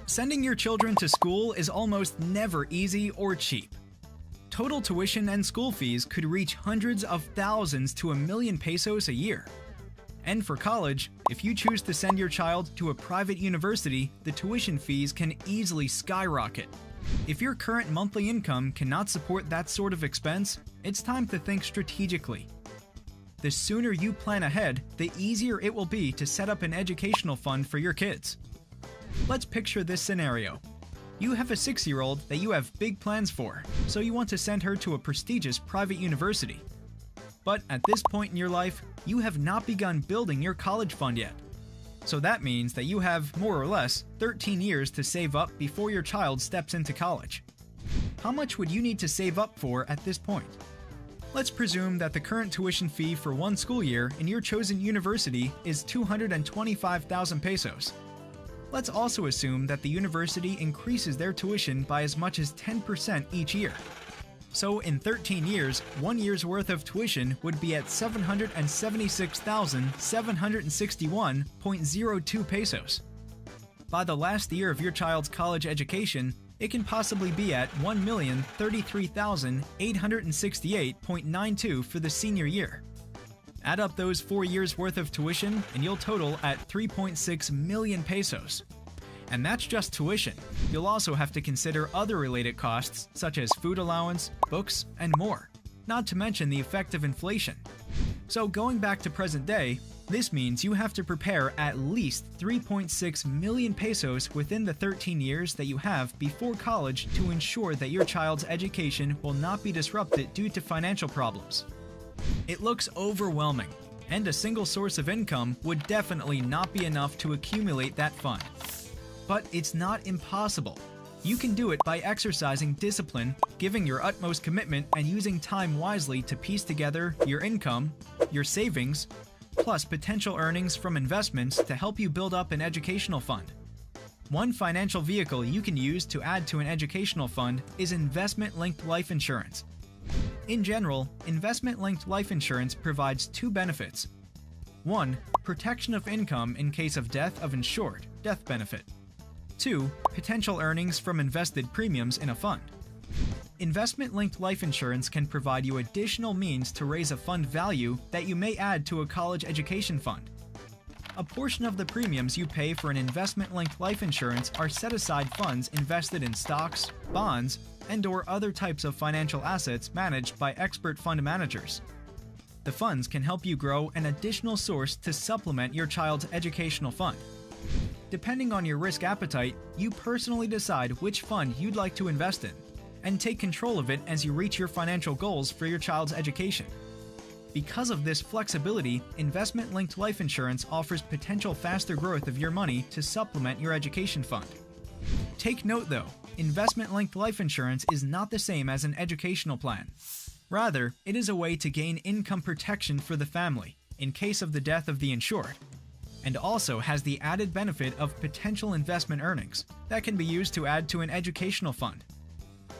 Sending your children to school is almost never easy or cheap. Total tuition and school fees could reach hundreds of thousands to $1,000,000 a year. And for college, if you choose to send your child to a private university, the tuition fees can easily skyrocket. If your current monthly income cannot support that sort of expense, it's time to think strategically. The sooner you plan ahead, the easier it will be to set up an educational fund for your kids. Let's picture this scenario. You have a 6-year-old that you have big plans for, so you want to send her to a prestigious private university. But at this point in your life, you have not begun building your college fund yet. So that means that you have, more or less, 13 years to save up before your child steps into college. How much would you need to save up for at this point? Let's presume that the current tuition fee for one school year in your chosen university is 225,000 pesos. Let's also assume that the university increases their tuition by as much as 10% each year. So in 13 years, 1 year's worth of tuition would be at 776,761.02 pesos. By the last year of your child's college education, it can possibly be at 1,033,868.92 for the senior year. Add up those 4 years worth of tuition and you'll total at 3.6 million pesos. And that's just tuition. You'll also have to consider other related costs such as food allowance, books, and more, not to mention the effect of inflation. So going back to present day, this means you have to prepare at least 3.6 million pesos within the 13 years that you have before college to ensure that your child's education will not be disrupted due to financial problems. It looks overwhelming, and a single source of income would definitely not be enough to accumulate that fund. But it's not impossible. You can do it by exercising discipline, giving your utmost commitment, and using time wisely to piece together your income, your savings, plus potential earnings from investments to help you build up an educational fund. One financial vehicle you can use to add to an educational fund is investment-linked life insurance. In general, investment-linked life insurance provides 2 benefits. 1. Protection of income in case of death of insured, death benefit. 2. Potential earnings from invested premiums in a fund. Investment-linked life insurance can provide you additional means to raise a fund value that you may add to a college education fund. A portion of the premiums you pay for an investment-linked life insurance are set-aside funds invested in stocks, bonds, and/or other types of financial assets managed by expert fund managers. The funds can help you grow an additional source to supplement your child's educational fund. Depending on your risk appetite, you personally decide which fund you'd like to invest in, and take control of it as you reach your financial goals for your child's education. Because of this flexibility, investment-linked life insurance offers potential faster growth of your money to supplement your education fund. Take note though, investment-linked life insurance is not the same as an educational plan. Rather, it is a way to gain income protection for the family in case of the death of the insured, and also has the added benefit of potential investment earnings that can be used to add to an educational fund.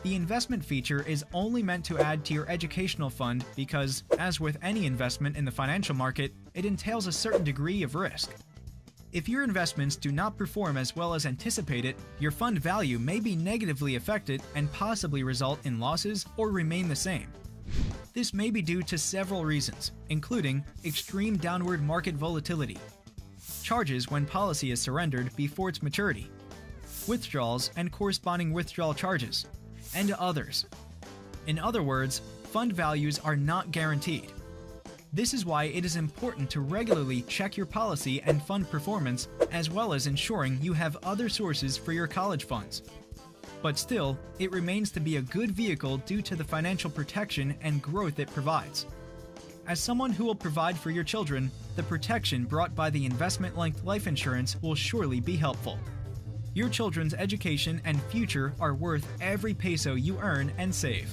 The investment feature is only meant to add to your educational fund because, as with any investment in the financial market, it entails a certain degree of risk. If your investments do not perform as well as anticipated, your fund value may be negatively affected and possibly result in losses or remain the same. This may be due to several reasons, including extreme downward market volatility, charges when policy is surrendered before its maturity, withdrawals and corresponding withdrawal charges, and others. In other words, fund values are not guaranteed. This is why it is important to regularly check your policy and fund performance, as well as ensuring you have other sources for your college funds. But still, it remains to be a good vehicle due to the financial protection and growth it provides. As someone who will provide for your children, the protection brought by the investment-linked life insurance will surely be helpful. Your children's education and future are worth every peso you earn and save.